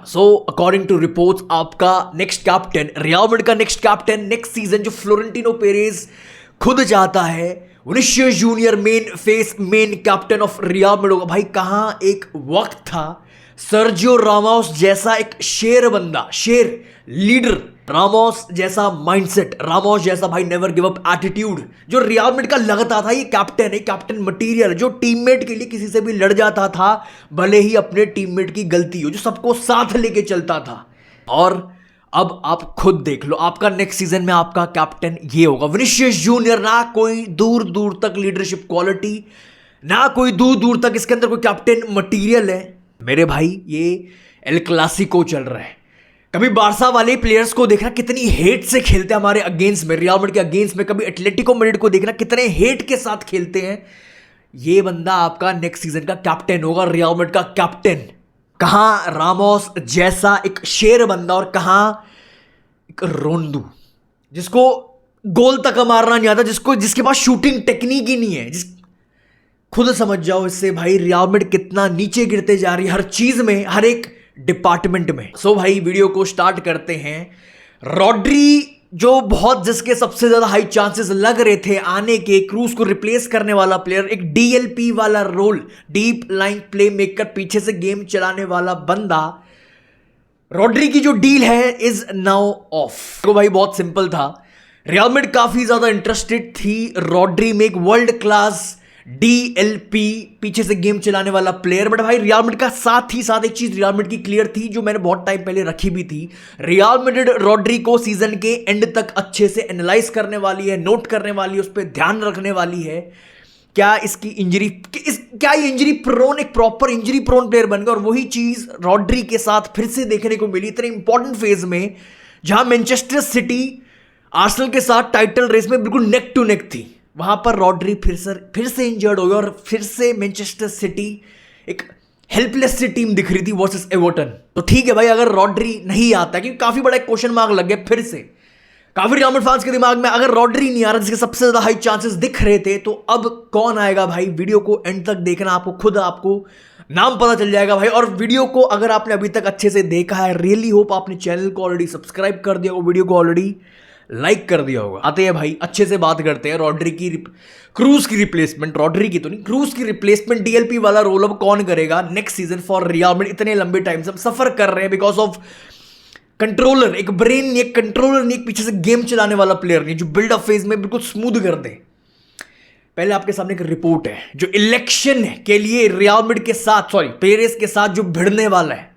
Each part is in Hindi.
सो अकॉर्डिंग टू रिपोर्ट्स आपका नेक्स्ट कैप्टन, रियल मैड्रिड का नेक्स्ट कैप्टन नेक्स्ट सीजन जो फ्लोरेंटिनो पेरेज खुद चाहता है, Vinicius junior main captain of real Madrid होगा। भाई कहां एक वक्त था सर्जियो रामोस जैसा एक शेर बंदा, शेर लीडर, रामोस जैसा माइंडसेट, रामोस जैसा भाई नेवर गिव अप एटीट्यूड जो रियल मैड्रिड का लगता था। ये कैप्टन है, कैप्टन मटेरियल जो टीममेट के लिए किसी से भी लड़ जाता था, भले ही अपने टीममेट की गलती हो, जो सबको साथ लेके चलता था। और अब आप खुद देख लो, आपका नेक्स्ट सीजन में आपका कैप्टन ये होगा विनीसियस जूनियर। ना कोई दूर दूर तक लीडरशिप क्वालिटी, ना कोई दूर दूर तक इसके अंदर कोई कैप्टन मटेरियल है। मेरे भाई ये एल क्लासिको चल रहा है। कभी बारसा वाले प्लेयर्स को देखना कितनी हेट से खेलते हैं हमारे अगेंस्ट में, रियल मैड्रिड के अगेंस्ट में। कभी एटलेटिको मैड्रिड को देखना कितने हेट के साथ खेलते हैं। ये बंदा आपका नेक्स्ट सीजन का कैप्टन होगा, रियल मैड्रिड का कैप्टन। कहां रामोस जैसा एक शेर बंदा और कहां एक रोंदू जिसको गोल तक मारना नहीं आता, जिसके पास शूटिंग टेक्निक ही नहीं है। खुद समझ जाओ इससे भाई रियल मैड्रिड कितना नीचे गिरते जा रही है हर चीज में, हर एक डिपार्टमेंट में। सो भाई वीडियो को स्टार्ट करते हैं। रॉड्री जो बहुत जिसके सबसे ज्यादा हाई चांसेस लग रहे थे आने के, क्रूज को रिप्लेस करने वाला प्लेयर, एक डीएलपी वाला role, deep line play maker, पीछे से गेम चलाने वाला बंदा, रॉड्री की जो डील है इज नाउ ऑफ। तो भाई बहुत सिंपल था, रियल मैड्रिड काफी ज्यादा इंटरेस्टेड थी रॉड्री में, एक वर्ल्ड क्लास डीएलपी पीछे से गेम चलाने वाला प्लेयर। बट भाई रियल मैड्रिड का साथ ही साथ एक चीज रियल मैड्रिड की क्लियर थी जो मैंने बहुत टाइम पहले रखी भी थी, रियल मैड्रिड रॉड्री को सीजन के एंड तक अच्छे से एनालाइज करने वाली है, नोट करने वाली है, उस पर ध्यान रखने वाली है। क्या इसकी इंजरी, क्या ये इंजरी प्रोन, एक प्रॉपर इंजरी प्रोन प्लेयर बन गया? और वही चीज रॉड्री के साथ फिर से देखने को मिली इतने इंपॉर्टेंट फेज में, जहां मैनचेस्टर सिटी आर्सेनल के साथ टाइटल रेस में बिल्कुल नेक टू नेक थी। वहां पर रॉड्री फिर से इंजर्ड हो गया और फिर से मैनचेस्टर सिटी एक हेल्पलेस सी टीम दिख रही थी वर्सेस एवर्टन। तो ठीक है भाई, अगर रॉड्री नहीं आता, क्योंकि काफी बड़ा एक क्वेश्चन मार्क लग गया फिर से काफी रियल मैड्रिड फैंस के दिमाग में, अगर रॉड्री नहीं आ रहा जिसके सबसे ज्यादा हाई चांसेस दिख रहे थे, तो अब कौन आएगा? भाई वीडियो को एंड तक देखना, आपको नाम पता चल जाएगा भाई। और वीडियो को अगर आपने अभी तक अच्छे से देखा है, रियली होप आपने चैनल को ऑलरेडी सब्सक्राइब कर दिया होगा, वीडियो को ऑलरेडी लाइक कर दिया होगा। आते हैं भाई अच्छे से बात करते हैं रॉड्री की, क्रूज की रिप्लेसमेंट, रॉड्री की तो नहीं, क्रूज की रिप्लेसमेंट, डीएलपी वाला रोल अब कौन करेगा next season for real Madrid. इतने लंबे टाइम से हम सफर कर रहे हैं बिकॉज ऑफ कंट्रोलर, एक ब्रेन नहीं, एक कंट्रोलर नहीं, एक पीछे से गेम चलाने वाला प्लेयर नहीं जो बिल्ड अप फेज में बिल्कुल स्मूथ कर दे। पहले आपके सामने एक रिपोर्ट है जो इलेक्शन के लिए रियल मैड्रिड के साथ, पेरेस के साथ जो भिड़ने वाला है,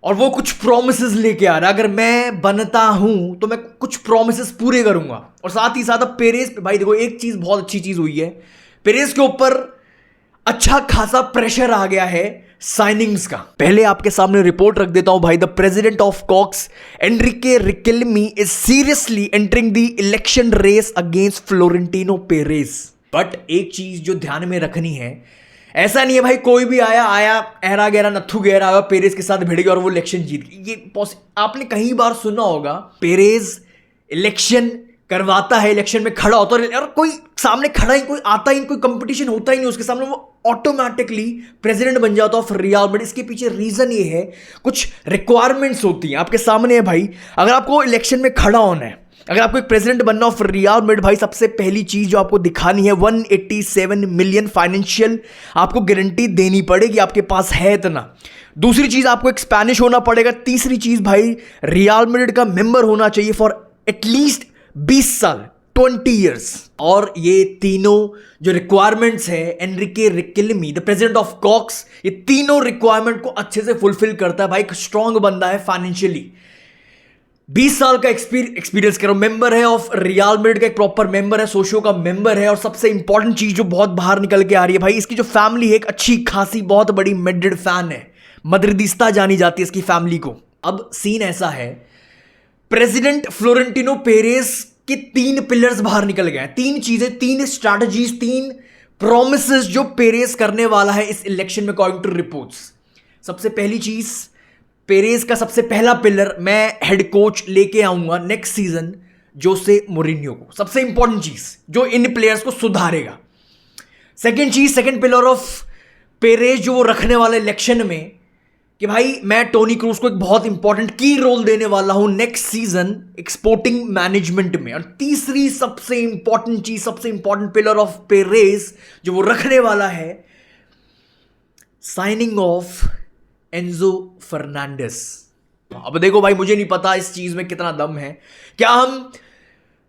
और वो कुछ प्रोमिसेस लेके आ रहा है। अगर मैं बनता हूं तो मैं कुछ प्रोमिसेस पूरे करूंगा। और साथ ही साथ अब पेरेस पे भाई देखो, एक चीज बहुत अच्छी चीज हुई है, पेरेस के ऊपर अच्छा खासा प्रेशर आ गया है साइनिंग्स का। पहले आपके सामने रिपोर्ट रख देता हूं भाई। The president of Cox Enrique Riquelme is seriously entering the election race against Florentino Perez. But एक चीज जो ध्यान में रखनी है, ऐसा नहीं है भाई कोई भी आया एहरा गहरा नथु गहरा आया पेरेस के साथ भिड़ गया और वो इलेक्शन जीत गया। ये आपने कई बार सुना होगा, पेरेस इलेक्शन करवाता है, इलेक्शन में खड़ा होता है और कोई सामने खड़ा ही, कोई आता ही, कोई कंपटीशन होता ही नहीं उसके सामने, वो ऑटोमेटिकली प्रेसिडेंट बन जाता है ऑफ रियल मैड्रिड। इसके पीछे रीजन ये है, कुछ रिक्वायरमेंट्स होती हैं आपके सामने है भाई। अगर आपको इलेक्शन में खड़ा होना है, अगर आपको एक प्रेसिडेंट बनना ऑफ रियल मैड्रिड, भाई सबसे पहली चीज जो आपको दिखानी है 187 मिलियन फाइनेंशियल आपको गारंटी देनी पड़ेगी, आपके पास है इतना। दूसरी चीज आपको एक स्पेनिश होना पड़ेगा। तीसरी चीज भाई रियल मैड्रिड का मेंबर होना चाहिए फॉर एटलीस्ट 20 साल, 20 ईयर्स। और ये तीनों जो रिक्वायरमेंट्स है, Enrique Riquelme the president of Cox, ये तीनों रिक्वायरमेंट को अच्छे से फुलफिल करता है भाई। एक स्ट्रांग बंदा है फाइनेंशियली, 20 साल का एक्सपीरियंस करो, मेंबर है ऑफ रियल मैड्रिड का, एक प्रॉपर मेंबर है, सोशियो का मेंबर है। और सबसे इंपॉर्टेंट चीज जो बहुत बाहर निकल के आ रही है भाई, इसकी जो फैमिली है एक अच्छी खासी बहुत बड़ी मैड्रिड फैन है, मद्रिदिस्ता जानी जाती है इसकी फैमिली को। अब सीन ऐसा है, प्रेसिडेंट फ्लोरेंटिनो पेरेस के 3 पिलर्स बाहर निकल गए हैं, 3 चीजें, 3 स्ट्रैटेजीज, 3 प्रोमिसेस जो पेरेस करने वाला है इस इलेक्शन में अकॉर्डिंग टू रिपोर्ट्स। सबसे पहली चीज, पेरेस का सबसे पहला पिलर, मैं हेड कोच लेके आऊंगा नेक्स्ट सीजन जोसे मोरिन्यो को। सबसे इंपॉर्टेंट चीज जो इन प्लेयर्स को सुधारेगा। सेकंड पिलर ऑफ पेरेस जो वो रखने वाला इलेक्शन में, कि भाई मैं टोनी क्रूज को एक बहुत इंपॉर्टेंट की रोल देने वाला हूं नेक्स्ट सीजन एक्सपोर्टिंग मैनेजमेंट में। और तीसरी सबसे इंपॉर्टेंट चीज, सबसे इंपॉर्टेंट पिलर ऑफ पेरेज जो वो रखने वाला है, साइनिंग ऑफ एंजो फर्नांडिस। अब देखो भाई, मुझे नहीं पता इस चीज में कितना दम है। क्या हम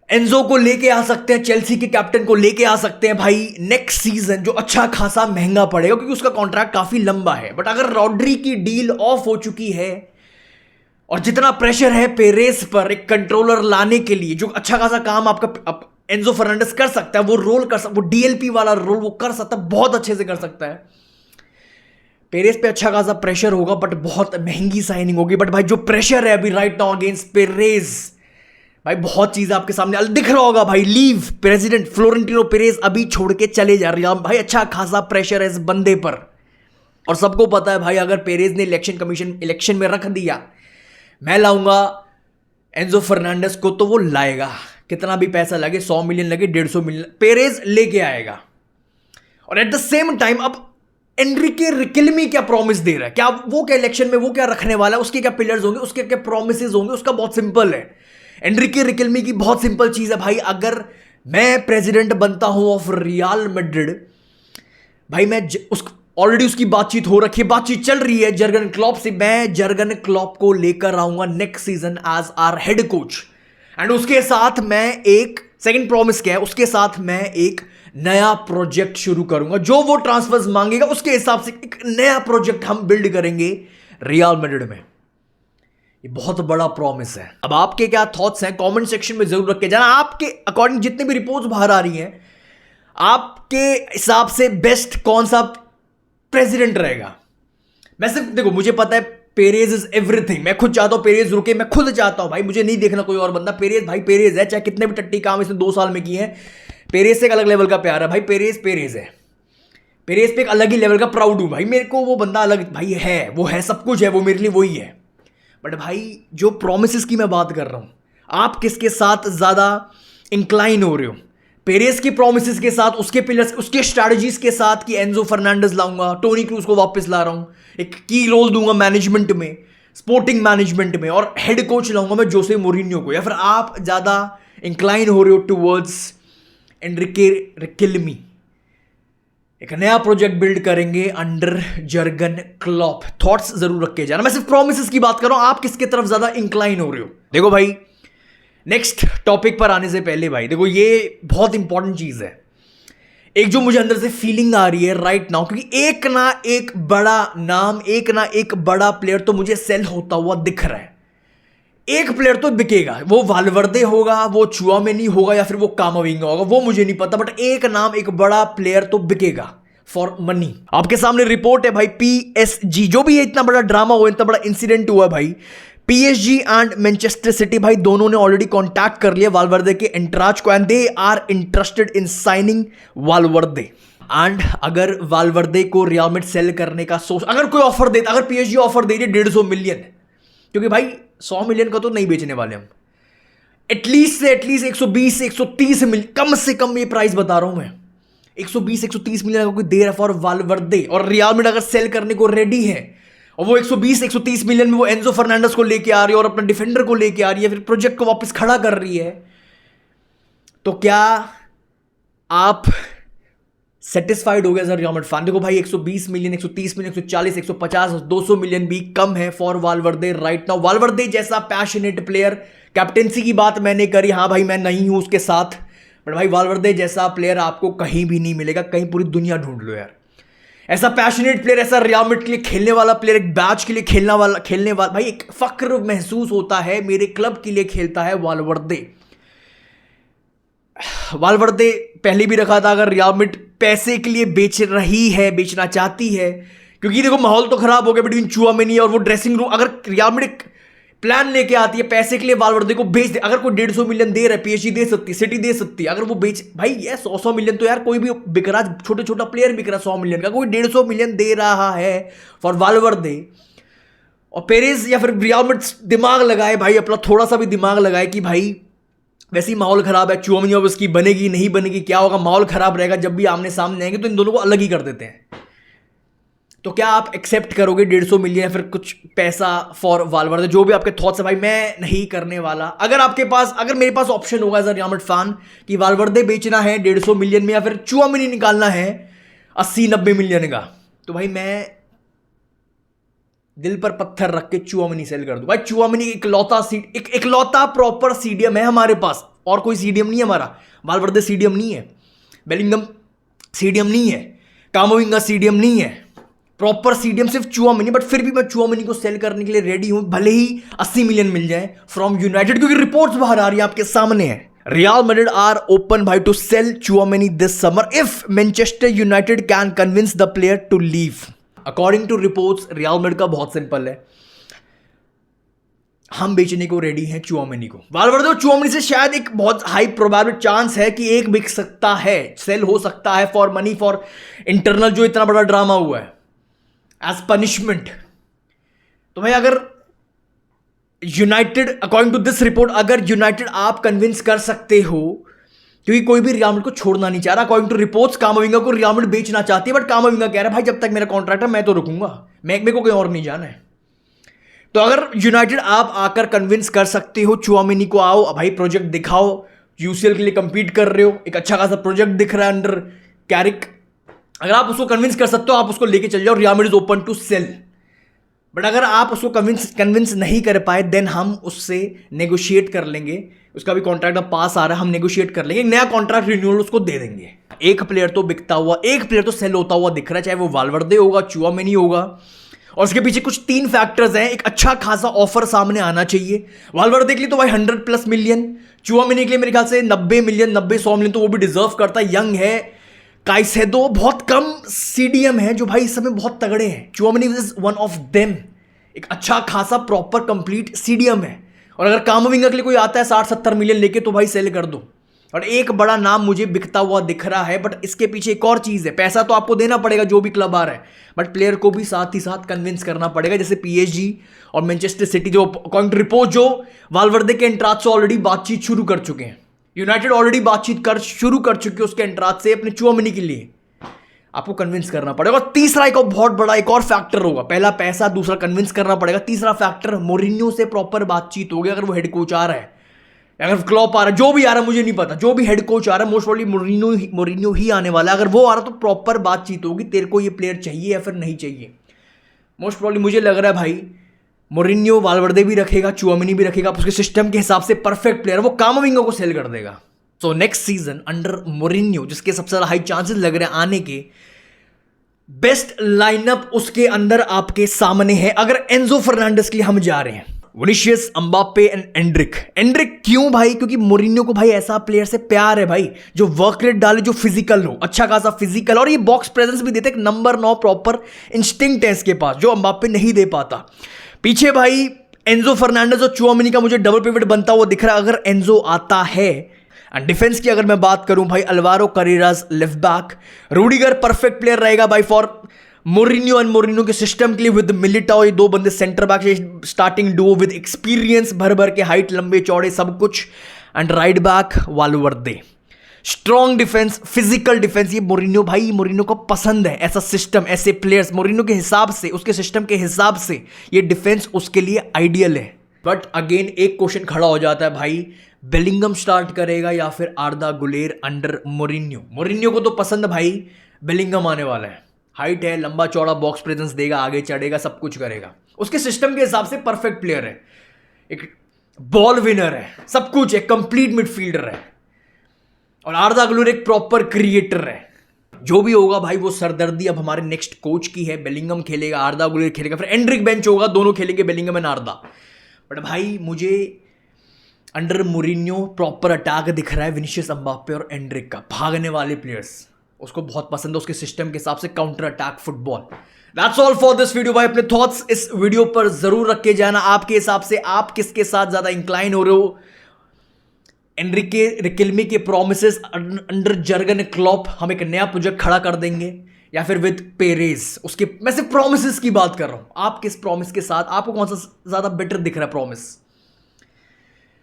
एंजो को लेके आ सकते हैं, चेल्सी के कैप्टन को लेके आ सकते हैं भाई नेक्स्ट सीजन, जो अच्छा खासा महंगा पड़ेगा क्योंकि उसका कॉन्ट्रैक्ट काफी लंबा है। बट अगर रॉड्री की डील ऑफ हो चुकी है और जितना प्रेशर है पेरेस पर एक कंट्रोलर लाने के लिए, जो अच्छा खासा काम आपका एंजो फर्नांडिस कर सकता है, वो रोल कर सकता, वो डीएलपी वाला रोल वो कर सकता है, बहुत अच्छे से कर सकता है। पेरेस पे अच्छा खासा प्रेशर होगा बट बहुत महंगी साइनिंग होगी। बट भाई जो प्रेशर है अभी राइट नाउ अगेंस्ट पेरेस, भाई बहुत चीज आपके सामने दिख रहा होगा भाई। लीव प्रेसिडेंट फ्लोरेंटिनो पेरेज अभी छोड़ के चले जा रहे हैं भाई। अच्छा खासा प्रेशर है इस बंदे पर और सबको पता है भाई, अगर पेरेज ने इलेक्शन में रख दिया मैं लाऊंगा एंजो फर्नांडिस को, तो वो लाएगा, कितना भी पैसा लगे, 100 मिलियन लगे, 150 मिलियन, पेरेज लेके आएगा। और एट द सेम टाइम अब एनरिके रिकेल्मी क्या प्रॉमिस दे रहा है, क्या वो क्या इलेक्शन में वो क्या रखने वाला है, उसके क्या पिलर्स होंगे, उसके क्या प्रोमिसेस होंगे, उसका बहुत सिंपल है। एनरिके रिकेल्मी की बहुत सिंपल चीज है भाई, अगर मैं प्रेसिडेंट बनता हूं ऑफ रियल मैड्रिड, भाई मैं ऑलरेडी उसकी बातचीत हो रखी है, बातचीत चल रही है जर्गन क्लॉप से, मैं जर्गन क्लॉप को लेकर आऊंगा next season as our head coach. And उसके साथ मैं एक सेकंड प्रॉमिस क्या है, उसके साथ मैं एक नया प्रोजेक्ट शुरू करूंगा, जो वो ट्रांसफर्स मांगेगा उसके हिसाब से एक नया प्रोजेक्ट हम बिल्ड करेंगे रियल मैड्रिड में। ये बहुत बड़ा प्रॉमिस है। अब आपके क्या थॉट्स हैं कमेंट सेक्शन में जरूर रख के जाना। आपके अकॉर्डिंग जितनी भी रिपोर्ट्स बाहर आ रही हैं, आपके हिसाब से बेस्ट कौन सा प्रेसिडेंट रहेगा? मैं सिर्फ देखो, मुझे पता है पेरेज इज एवरीथिंग, मैं खुद चाहता हूं पेरेज रुके, मैं खुद चाहता हूं भाई, मुझे नहीं देखना कोई और बंदा, पेरेज भाई पेरेज है, चाहे कितने भी टट्टी काम इसने 2 साल में किए हैं, पेरेज से एक अलग लेवल का प्यार है भाई। पेरेज है, पेरेज पे एक अलग ही लेवल का प्राउड हूं भाई, मेरे को वो बंदा अलग भाई है, वो है, सब कुछ है, वो मेरे लिए वही है। बट भाई जो प्रोमिसेस की मैं बात कर रहा हूं, आप किसके साथ ज्यादा इंक्लाइन हो रहे हो? पेरेस की प्रोमिसेस के साथ, उसके पिलर्स, उसके स्ट्रैटेजीज के साथ कि एंजो फर्नांडिस लाऊंगा, टोनी क्रूज को वापस ला रहा हूं, एक की रोल दूंगा मैनेजमेंट में, स्पोर्टिंग मैनेजमेंट में, और हेड कोच लाऊंगा मैं जोसे मोरिन्यो को, या फिर आप ज्यादा इंक्लाइन हो रहे हो टूवर्ड्स एनरिके रिकेल्मी, एक नया प्रोजेक्ट बिल्ड करेंगे अंडर जर्गन क्लॉप? थॉट्स जरूर रख के जाना। मैं सिर्फ प्रोमिसेस की बात कर रहा हूं, आप किसके तरफ ज्यादा इंक्लाइन हो रहे हो? देखो भाई, नेक्स्ट टॉपिक पर आने से पहले भाई देखो, ये बहुत इंपॉर्टेंट चीज है, एक जो मुझे अंदर से फीलिंग आ रही है राइट नाउ, क्योंकि एक ना एक बड़ा नाम, एक ना एक बड़ा प्लेयर तो मुझे सेल होता हुआ दिख रहा है। एक प्लेयर तो बिकेगा, वो वाल्वर्दे होगा, वो चुआमेनी होगा, या फिर वो कामाविंगा होगा, वो मुझे नहीं पता, बट एक नाम, एक बड़ा प्लेयर तो बिकेगा फॉर मनी। आपके सामने रिपोर्ट है भाई, पीएसजी, जो भी है इतना बड़ा ड्रामा हुआ, इतना बड़ा इंसिडेंट हुआ भाई, पीएसजी एंड मैनचेस्टर सिटी भाई दोनों ने ऑलरेडी कांटेक्ट कर लिया वाल्वर्दे के एंटराज को, and they are interested in signing Valverde. And अगर वाल्वर्दे को रियल मैड्रिड सेल करने का सोच, अगर कोई ऑफर देता, अगर पीएसजी ऑफर दे रही 150 मिलियन, क्योंकि भाई 100 मिलियन का तो नहीं बेचने वाले हम, एटलीस्ट 120 से 130 मिलियन, कम से कम ये प्राइस बता रहा हूं मैं, 120-130 मिलियन का कोई दे रहा है फॉर वाल्वर्दे, और रियल मैड्रिड अगर सेल करने को रेडी है, और वो 120-130 मिलियन में वो एंजो फर्नांडिस को लेके आ रही है और अपना डिफेंडर को लेके आ रही है, फिर प्रोजेक्ट को वापस खड़ा कर रही है, तो क्या आप सेटिस्फाइड हो गया सर रियल मैड्रिड फैन? देखो भाई, 120 मिलियन, 130 मिलियन, 140, 150, 200 मिलियन भी कम है फॉर वाल्वर्दे राइट नाउ। वाल्वर्दे जैसा पैशनेट प्लेयर, कैप्टेंसी की बात मैंने करी, हाँ भाई मैं नहीं हूं उसके साथ, बट भाई वाल्वर्दे जैसा प्लेयर आपको कहीं भी नहीं मिलेगा, कहीं पूरी दुनिया ढूंढ लो यार। ऐसा पैशनेट प्लेयर, ऐसा रियल मैड्रिड के लिए खेलने वाला प्लेयर, एक बैच के लिए खेलने वाला भाई, एक फक्र महसूस होता है, मेरे क्लब के लिए खेलता है वाल्वर्दे। वाल्वर्दे पहले भी रखा था, अगर रियल मैड्रिड पैसे के लिए बेच रही है, बेचना चाहती है, क्योंकि देखो माहौल तो खराब हो गया बिटवीन चुआमेनी और वो ड्रेसिंग रूम, अगर रियल मैड्रिड प्लान लेके आती है पैसे के लिए वाल्वर्दे को बेच दे, अगर कोई 150 मिलियन दे रहा है, पीएसजी दे सकती, सिटी दे सकती है, अगर वो बेच, भाई ये 100 मिलियन तो यार कोई भी बिक रहा, छोटा प्लेयर बिक रहा 100 मिलियन का, कोई 150 मिलियन दे रहा है फॉर वाल्वर्दे, और पेरेज या फिर रियल मैड्रिड दिमाग लगाए भाई, अपना थोड़ा सा भी दिमाग लगाए कि भाई वैसे ही माहौल खराब है, चुआमेनी अब उसकी बनेगी नहीं बनेगी, क्या होगा, माहौल खराब रहेगा, जब भी आमने सामने आएंगे तो इन दोनों को अलग ही कर देते हैं। तो क्या आप एक्सेप्ट करोगे 150 मिलियन या फिर कुछ पैसा फॉर वालवर्दे? जो भी आपके थॉट्स है भाई, मैं नहीं करने वाला। अगर मेरे पास ऑप्शन होगा as a Real Madrid fan कि वालवर्दे बेचना है 150 मिलियन में या फिर चुआमेनी निकालना है 80-90 मिलियन का, तो भाई मैं दिल पर पत्थर रख के चुआमेनी सेल कर दूं। भाई चुआमेनी इकलौता प्रॉपर सीडीएम है हमारे पास, और कोई सीडीएम नहीं है हमारा। वालवर्दे सीडीएम नहीं है, बेलिंगम सीडीएम नहीं है, कामाविंगा सीडीएम नहीं है, प्रॉपर सीडीएम सिर्फ चुआमेनी। बट फिर भी मैं चुआमेनी को सेल करने के लिए रेडी हूं, भले ही 80 मिलियन मिल जाए फ्रॉम यूनाइटेड, क्योंकि रिपोर्ट्स बाहर आ रही है, आपके सामने है। रियल मैड्रिड आर ओपन भाई to sell Tchouameni this summer if Manchester United can convince the player to leave. According to reports Real Madrid का बहुत सिंपल है, हम बेचने को रेडी हैं चुआमेनी को। वालवर्दे और चुआमेनी से शायद एक बहुत हाई प्रोबेबल चांस है कि एक बिक सकता है, सेल हो सकता है फॉर मनी, फॉर इंटरनल जो इतना बड़ा ड्रामा हुआ है एज पनिशमेंट। तो भाई अगर United, according to this report, अगर यूनाइटेड आप कन्विंस कर सकते हो, क्योंकि कोई भी रियल मैड्रिड को छोड़ना नहीं चाह रहा। अकॉर्डिंग टू रिपोर्ट्स कामाविंगा को रियल मैड्रिड बेचना चाहती है, बट कामाविंगा कह रहा है भाई जब तक मेरा कॉन्ट्रैक्ट है मैं तो रुकूंगा, मेरे को कहीं और नहीं जाना है। तो अगर यूनाइटेड आप आकर कन्विंस कर सकते हो चुआमेनी को, आओ भाई प्रोजेक्ट दिखाओ, यूसीएल के लिए कंपीट कर रहे हो, एक अच्छा खासा प्रोजेक्ट दिख रहा है अंडर कैरिक, अगर आप उसको कन्विंस कर सकते हो आप उसको लेके चल जाओ, Real Madrid is open to sell. But अगर आप उसको कन्विंस नहीं कर पाए, देन हम उससे नेगोशिएट कर लेंगे, उसका भी कॉन्ट्रैक्ट अब पास आ रहा है, हम नेगोशिएट कर लेंगे, नया कॉन्ट्रैक्ट रिन्यूअल उसको दे देंगे। एक प्लेयर तो बिकता हुआ, एक प्लेयर तो सेल होता हुआ दिख रहा है, चाहे वो वालवर्दे होगा, चुआमेनी होगा, और उसके पीछे कुछ 3 फैक्टर्स हैं। एक अच्छा खासा ऑफर सामने आना चाहिए। वालवर्दे के लिए तो भाई 100+ मिलियन, चुआमेनी के लिए मेरे ख्याल से 90 मिलियन, 90-100 मिलियन तो वो भी डिजर्व करता है, यंग है। काइसेडो बहुत कम सीडीएम है जो भाई इस समय बहुत तगड़े हैं, Tchouameni is one of them, एक अच्छा खासा प्रॉपर कंप्लीट सीडीएम है। और अगर कामाविंगा के लिए कोई आता है 60-70 मिलियन लेके, तो भाई सेल कर दो। और एक बड़ा नाम मुझे बिकता हुआ दिख रहा है, बट इसके पीछे एक और चीज है, पैसा तो आपको देना पड़ेगा जो भी क्लब आ रहा है, बट प्लेयर को भी साथ ही साथ कन्विंस करना पड़ेगा। जैसे पीएसजी और मैनचेस्टर सिटी, जो अकॉर्डिंग टू रिपोर्ट जो वालवर्दे के एंट्रांस से ऑलरेडी बातचीत शुरू कर चुके हैं, यूनाइटेड ऑलरेडी बातचीत शुरू कर चुकी है उसके एंट्रांस से अपने चुआमेनी के लिए, आपको कन्विंस करना पड़ेगा। और तीसरा एक और बहुत बड़ा एक और फैक्टर होगा, पहला पैसा, दूसरा कन्विंस करना पड़ेगा, तीसरा फैक्टर मोरिन्यो से प्रॉपर बातचीत होगी। अगर वो हेड कोच आ रहा है, अगर क्लॉप आ रहा है, जो भी आ रहा है मुझे नहीं पता, जो भी हेड कोच आ रहा है, मोस्ट प्रोबब्ली मोरिन्यो ही आने वाला है। अगर वो आ रहा है तो प्रॉपर बातचीत होगी, तेरे को ये प्लेयर चाहिए या फिर नहीं चाहिए। मोस्ट प्रोबब्ली मुझे लग रहा है भाई मोरिन्यो वालवर्दे भी रखेगा, चुआमेनी भी रखेगा, उसके सिस्टम के हिसाब से परफेक्ट प्लेयर, वो कामाविंगा को सेल कर देगा। सो नेक्स्ट सीजन अंडर मोरिन्यो, जिसके सबसे ज्यादा हाई चांसेस लग रहे हैं आने के, बेस्ट लाइनअप उसके अंदर आपके सामने है। अगर एंजो फर्नांडिस के लिए हम जा रहे हैं, विनीशियस, एम्बाप्पे एंड एंड्रिक क्यों भाई? क्योंकि मोरिन्यो को भाई ऐसा प्लेयर से प्यार है भाई, जो वर्क रेट डाले, जो फिजिकल हो, अच्छा खासा फिजिकल, और ये बॉक्स प्रेजेंस भी देते, एक नंबर 9 प्रॉपर इंस्टिंक्ट है इसके पास, जो एम्बाप्पे नहीं दे पाता। पीछे भाई एंजो फर्नांडिस और चुआमेनी का मुझे डबल पिवट बनता हुआ दिख रहा है अगर एंजो आता है। एंड डिफेंस की अगर मैं बात करूं भाई, Alvaro Carreras left back, Rudiger perfect player रहेगा भाई फॉर मोरिन्यो एंड मोरिन्यो के सिस्टम के लिए, विद मिलिटाओ, ये 2 बंदे सेंटर बैक से स्टार्टिंग डुओ विद एक्सपीरियंस, भर के हाइट, लंबे चौड़े सब कुछ। And right back वालवर्दे, strong defence, physical defence, ये मोरिन्यो को पसंद है ऐसा सिस्टम, ऐसे प्लेयर्स, मोरिन्यो के हिसाब से, उसके सिस्टम के हिसाब से ये डिफेंस उसके लिए आइडियल है। बट अगेन एक क्वेश्चन खड़ा हो जाता है भाई, बेलिंगम स्टार्ट करेगा या फिर आर्दा गुलेर अंडर मोरिन्यो को तो पसंद भाई बेलिंगम आने वाला है, हाइट है, लंबा चौड़ा, बॉक्स प्रेजेंस देगा, आगे चढ़ेगा, सब कुछ करेगा, उसके सिस्टम के हिसाब से परफेक्ट प्लेयर है, एक बॉल विनर है, सब कुछ, एक कंप्लीट मिडफील्डर है। और आर्दा गुलेर एक प्रॉपर क्रिएटर है। जो भी होगा भाई वो सरदर्दी अब हमारे नेक्स्ट कोच की है। बेलिंगम खेलेगा, आर्दा गुलेर खेलेगा, फिर एंड्रिक बेंच होगा, दोनों खेलेंगे बेलिंगम एंड आर्दा। बट भाई मुझे अंडर मोरिन्यो प्रॉपर अटैक दिख रहा है विनीशियस, एम्बाप्पे और एंड्रिक का, भागने वाले प्लेयर्स उसको बहुत पसंद है, उसके सिस्टम के हिसाब से counter attack football. That's all for this video भाई। अपने थॉट्स इस वीडियो पर जरूर रख के जाना, आपके हिसाब से आप किसके साथ ज्यादा इंक्लाइन हो रहे हो, एनरिके रिकेल्मी के प्रोमिसेस अंडर जर्गन क्लॉप, हम एक नया प्रोजेक्ट खड़ा कर देंगे, या फिर विद पेरेज, उसके मैं सिर्फ प्रोमिसेस की बात कर रहा हूं, आप किस प्रोमिस के साथ, आपको कौन सा ज्यादा बेटर दिख रहा है प्रोमिस?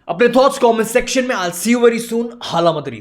अपने थॉट्स कमेंट सेक्शन में। I will see you very soon. हाला मदरीद।